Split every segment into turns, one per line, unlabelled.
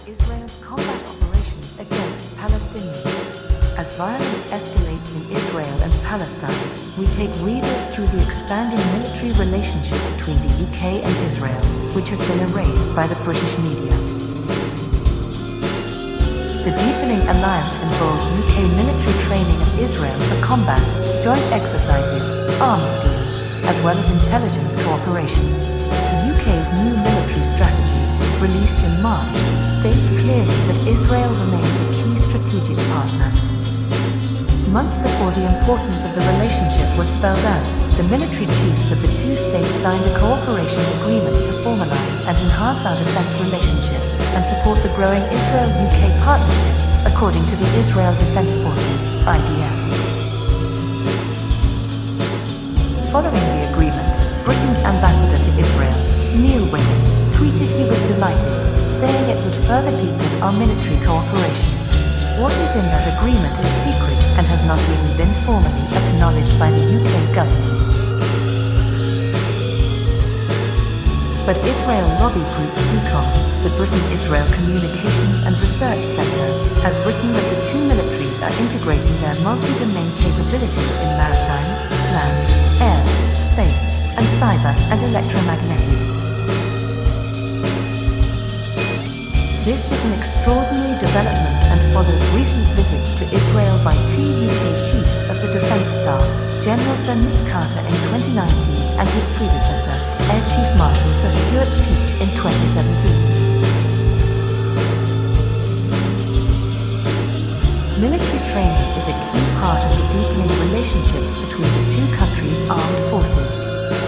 Israel's combat operations against Palestinians. As violence escalates in Israel and Palestine, we take readers through the expanding military relationship between the UK and Israel, which has been erased by the British media. The deepening alliance involves UK military training of Israel for combat, joint exercises, arms deals, as well as intelligence cooperation. The UK's new military strategy, released in March, states clearly that Israel remains a key strategic partner. Months before the importance of the relationship was spelled out, the military chiefs of the two states signed a cooperation agreement to formalize and enhance our defense relationship and support the growing Israel-UK partnership, according to the Israel Defense Forces, IDF. Following the agreement, Britain's ambassador to Israel, Neil Wiggin, tweeted he was delighted, saying it would further deepen our military cooperation. What is in that agreement is secret and has not even been formally acknowledged by the UK government. But Israel lobby group ECOM, the Britain-Israel Communications and Research Centre, has written that the two militaries are integrating their multi-domain capabilities in maritime, land, air, space, and cyber and electromagnetic. This is an extraordinary development and follows recent visits to Israel by two UK chiefs of the Defence Staff, General Sir Nick Carter in 2019 and his predecessor, Air Chief Marshal Sir Stuart Peach in 2017. Military training is a key part of the deepening relationship between the two countries' armed forces.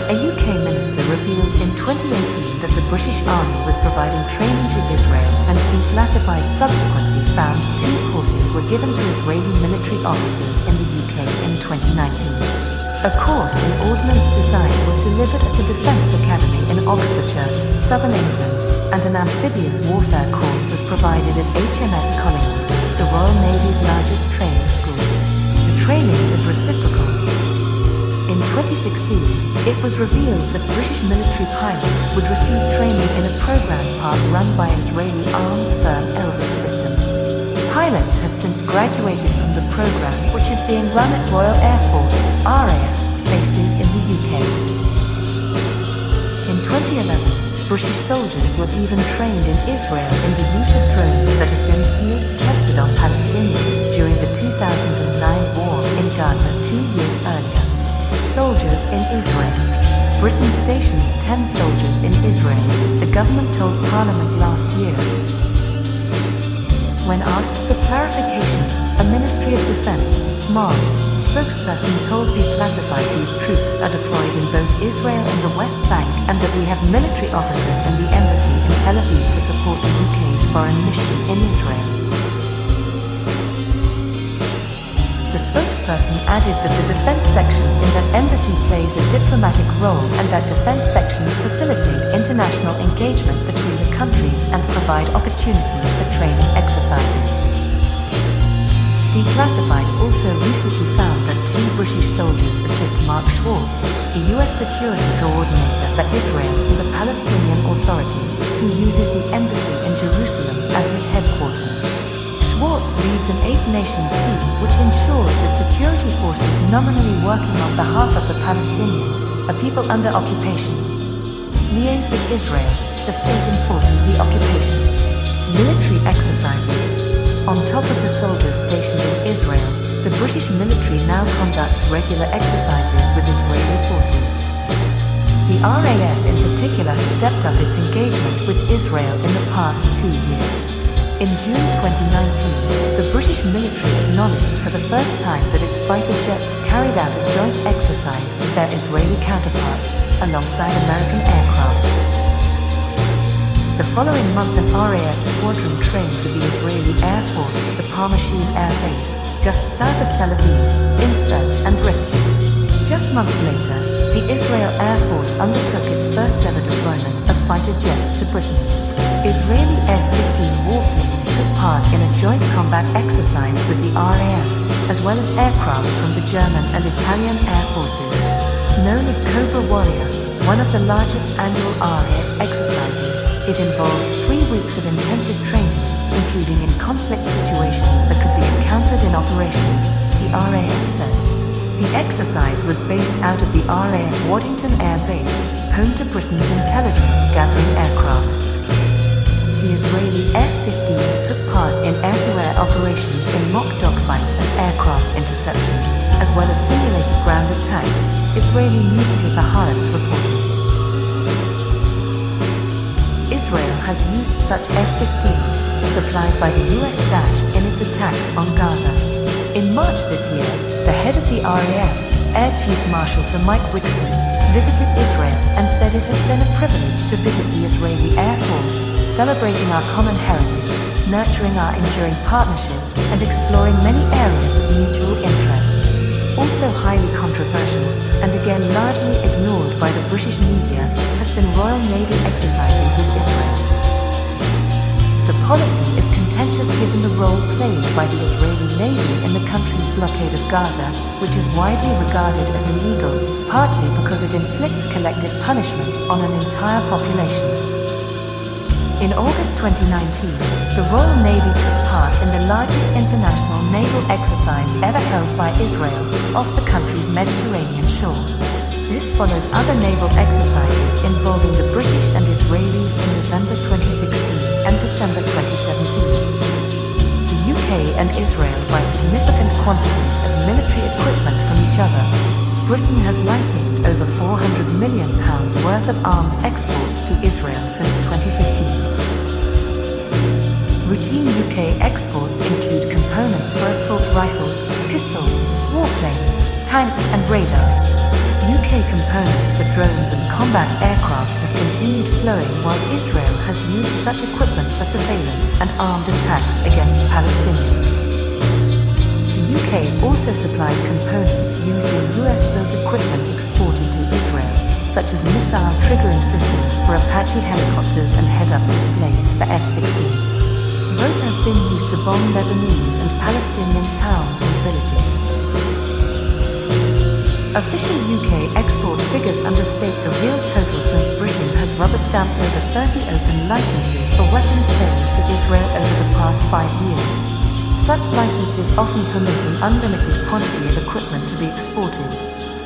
A UK minister revealed in 2018 that the British Army was providing training to Israel, and declassified subsequently found 2 courses were given to Israeli military officers in the UK in 2019. A course in ordnance design was delivered at the Defence Academy in Oxfordshire, Southern England, and an amphibious warfare course was provided at HMS Collingwood, the Royal Navy's largest training school. The training is reciprocal. In 2016, it was revealed that British military pilots would receive training in a program part run by Israeli arms firm Elbit Systems. Pilots have since graduated from the program, which is being run at Royal Air Force (RAF) bases in the UK. In 2011, British soldiers were even trained in Israel in the use of drones that had been field tested on Palestinians during the 2009 war in Gaza 2 years earlier. Soldiers in Israel. Britain stations 10 soldiers in Israel, the government told Parliament last year. When asked for clarification, a Ministry of Defence, MOD, spokesperson told Declassified these troops are deployed in both Israel and the West Bank, and that we have military officers in the embassy in Tel Aviv to support the UK's foreign mission in Israel. The spokesperson added that the defense section in that embassy plays a diplomatic role, and that defense sections facilitate international engagement between the countries and provide opportunities for training exercises. Declassified also recently found that 2 British soldiers assist Mark Schwartz, the US security coordinator for Israel and the Palestinian Authority, who uses the embassy in Jerusalem as his headquarters. Schwartz leads an 8-nation team which ensures that security forces nominally working on behalf of the Palestinians, a people under occupation, liaise with Israel, the state enforcing the occupation. Military exercises. On top of the soldiers stationed in Israel, the British military now conducts regular exercises with Israeli forces. The RAF in particular stepped up its engagement with Israel in the past 2 years. In June 2019, the British military acknowledged for the first time that its fighter jets carried out a joint exercise with their Israeli counterparts, alongside American aircraft. The following month, an RAF squadron trained with the Israeli Air Force at the Palmachim Air Base, just south of Tel Aviv, in search and rescue. Just months later, the Israel Air Force undertook its first-ever deployment of fighter jets to Britain. Israeli F-15 warplanes took part in a joint combat exercise with the RAF, as well as aircraft from the German and Italian air forces. Known as Cobra Warrior, one of the largest annual RAF exercises, it involved 3 weeks of intensive training, including in conflict situations that could be encountered in operations, the RAF said. The exercise was based out of the RAF Waddington Air Base, home to Britain's intelligence-gathering aircraft. The Israeli F-15s took part in air-to-air operations in mock dogfights and aircraft interceptions, as well as simulated ground attacks, Israeli newspaper Haaretz reported. Israel has used such F-15s, supplied by the US in its attacks on Gaza. In March this year, the head of the RAF, Air Chief Marshal Sir Mike Wixton, visited Israel and said it has been a privilege to visit the Israeli Air Force, celebrating our common heritage, nurturing our enduring partnership, and exploring many areas of mutual interest. Also highly controversial, and again largely ignored by the British media, has been Royal Navy exercises with Israel. The policy is contentious given the role played by the Israeli Navy in the country's blockade of Gaza, which is widely regarded as illegal, partly because it inflicts collective punishment on an entire population. In August 2019, the Royal Navy took part in the largest international naval exercise ever held by Israel off the country's Mediterranean shore. This followed other naval exercises involving the British and Israelis in November 2016 and December 2017. The UK and Israel buy significant quantities of military equipment from each other. Britain has licensed over £400 million worth of arms exports to Israel since 2015. Routine UK exports include components for assault rifles, pistols, warplanes, tanks and radars. UK components for drones and combat aircraft have continued flowing while Israel has used such equipment for surveillance and armed attacks against Palestinians. The UK also supplies components used in US-built equipment exported to Israel, such as missile triggering systems for Apache helicopters and head-up displays for F-16s. Both have been used to bomb Lebanese and Palestinian towns and villages. Official UK export figures understate the real total since Britain has rubber-stamped over 30 open licenses for weapons sales to Israel over the past 5 years. Such licenses often permit an unlimited quantity of equipment to be exported.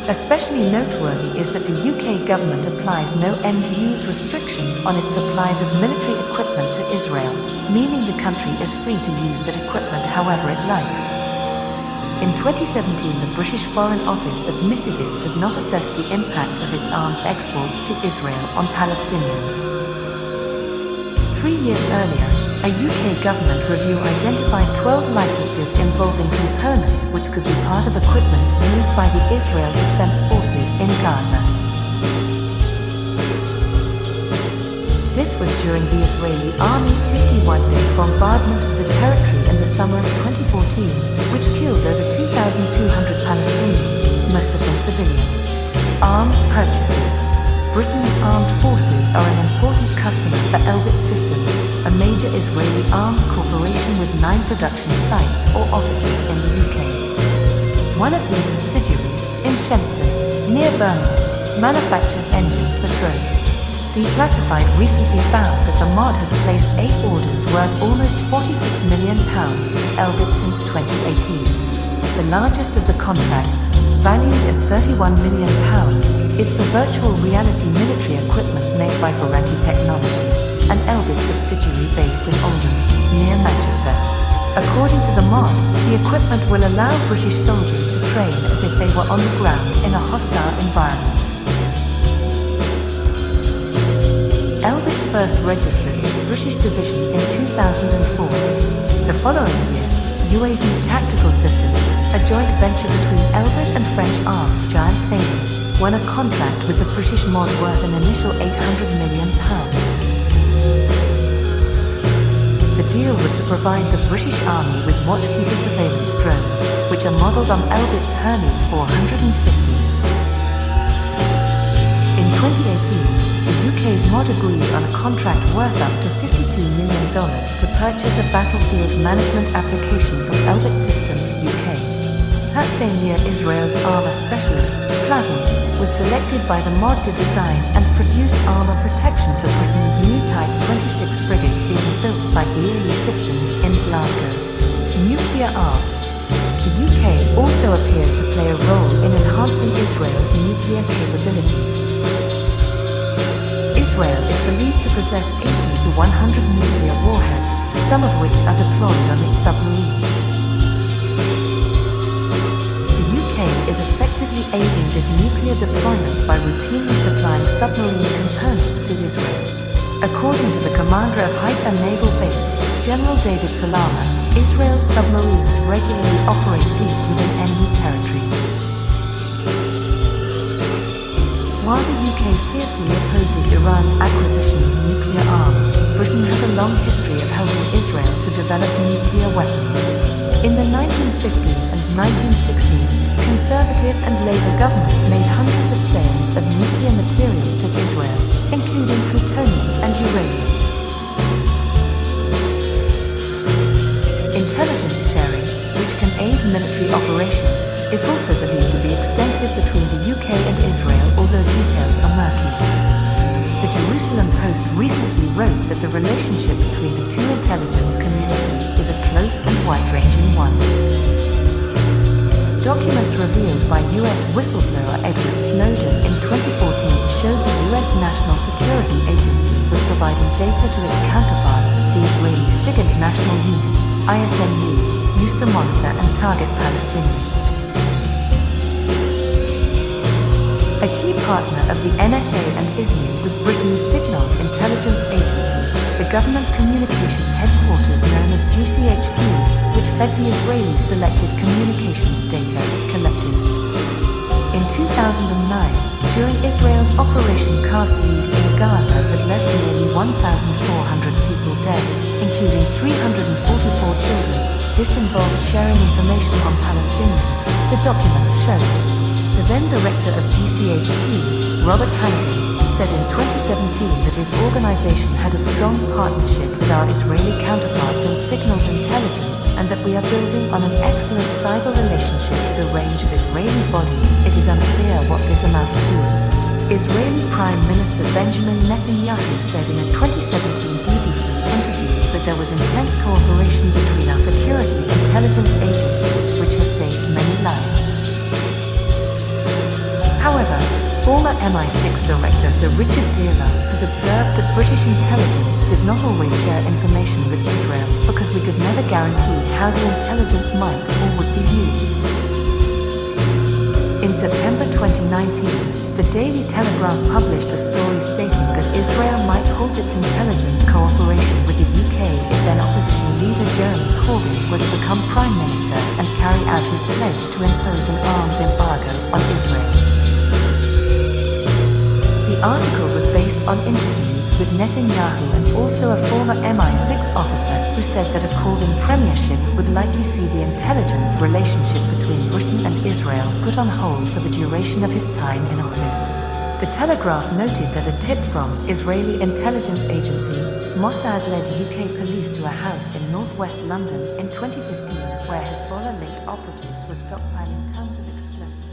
Especially noteworthy is that the UK government applies no end-use restrictions on its supplies of military equipment to Israel, meaning the country is free to use that equipment however it likes. In 2017, the British Foreign Office admitted it could not assess the impact of its arms exports to Israel on Palestinians. 3 years earlier, a UK government review identified 12 licenses involving components which could be part of equipment used by the Israel Defense Forces in Gaza. This was during the Israeli Army's 51-day bombardment of the territory in the summer of 2014, which killed over 2,200 Palestinians, most of them civilians. Arms purchases. Britain's armed forces are an important customer for Elbit Systems, a major Israeli arms corporation with 9 production sites or offices in the UK. One of these subsidiaries, in Shenston, near Birmingham, manufactures engines for drones. Declassified recently found that the mod has placed 8 orders worth almost £46 million with Elbit since 2018. The largest of the contracts, valued at £31 million, is for virtual reality military equipment made by Ferranti Technologies, an Elbit subsidiary based in Oldham, near Manchester. According to the mod, the equipment will allow British soldiers to train as if they were on the ground in a hostile environment. Elbit first registered its British division in 2004. The following year, UAV Tactical Systems, a joint venture between Elbit and French arms giant Thames, won a contract with the British mod worth an initial £800 million. The deal was to provide the British Army with watchkeeper surveillance drones, which are modelled on Elbit's Hermes 450. In 2018, the UK's mod agreed on a contract worth up to $52 million to purchase a battlefield management application from Elbit Systems UK. That same year, Israel's armor specialist, Plasm, was selected by the mod to design and produce armor protection for Britain's new Type 26 frigates being built by BAE Systems nuclear arms. The UK also appears to play a role in enhancing Israel's nuclear capabilities. Israel is believed to possess 80 to 100 nuclear warheads, some of which are deployed on its submarines. The UK is effectively aiding this nuclear deployment by routinely supplying submarine components to Israel. According to the commander of Haifa Naval Base, General David Salama, Israel's submarines regularly operate deep within enemy territory. While the UK fiercely opposes Iran's acquisition of nuclear arms, Britain has a long history of helping Israel to develop nuclear weapons. In the 1950s and 1960s, Conservative and Labour governments made hundreds of sales of nuclear materials to Israel, including plutonium and uranium. Intelligence sharing, which can aid military operations, is also believed to be extensive between the UK and Israel, although details are murky. The Jerusalem Post recently wrote that the relationship between the two intelligence communities is a close and wide-ranging one. Documents revealed by US whistleblower Edward Snowden in 2014 showed the US National Security Agency was providing data to its counterpart, the Israeli Second National Unit, ISNU, used to monitor and target Palestinians. A key partner of the NSA and ISNU was Britain's Signals Intelligence Agency, the government communications headquarters known as GCHQ, which fed the Israeli selected communications data it collected. In 2009, during Israel's Operation Cast Lead in Gaza that left nearly 1,400 people dead, including 344 children, this involved sharing information on Palestinians, the documents showed. The then director of GCHQ, Robert Hannigan, said in 2017 that his organization had a strong partnership with our Israeli counterparts in signals intelligence and that we are building on an excellent cyber relationship with a range of Israeli bodies. It is unclear what this amounts to. Israeli Prime Minister Benjamin Netanyahu said in a 2017 BBC interview that there was intense cooperation between our security intelligence agencies, which has saved many lives. However, former MI6 director Sir Richard Dearlove has observed that British intelligence did not always share information with Israel because we could never guarantee how the intelligence might or would be used. In September 2019, the Daily Telegraph published a story stating that Israel might halt its intelligence cooperation with the UK if then opposition leader Jeremy Corbyn were to become Prime Minister and carry out his pledge to impose an arms embargo on Israel. The article was based on interviews with Netanyahu and also a former MI6 officer who said that a Corbyn premiership would likely see the intelligence relationship between Britain and Israel put on hold for the duration of his time in office. The Telegraph noted that a tip from Israeli intelligence agency Mossad led UK police to a house in northwest London in 2015 where Hezbollah-linked operatives were stockpiling tons of explosives.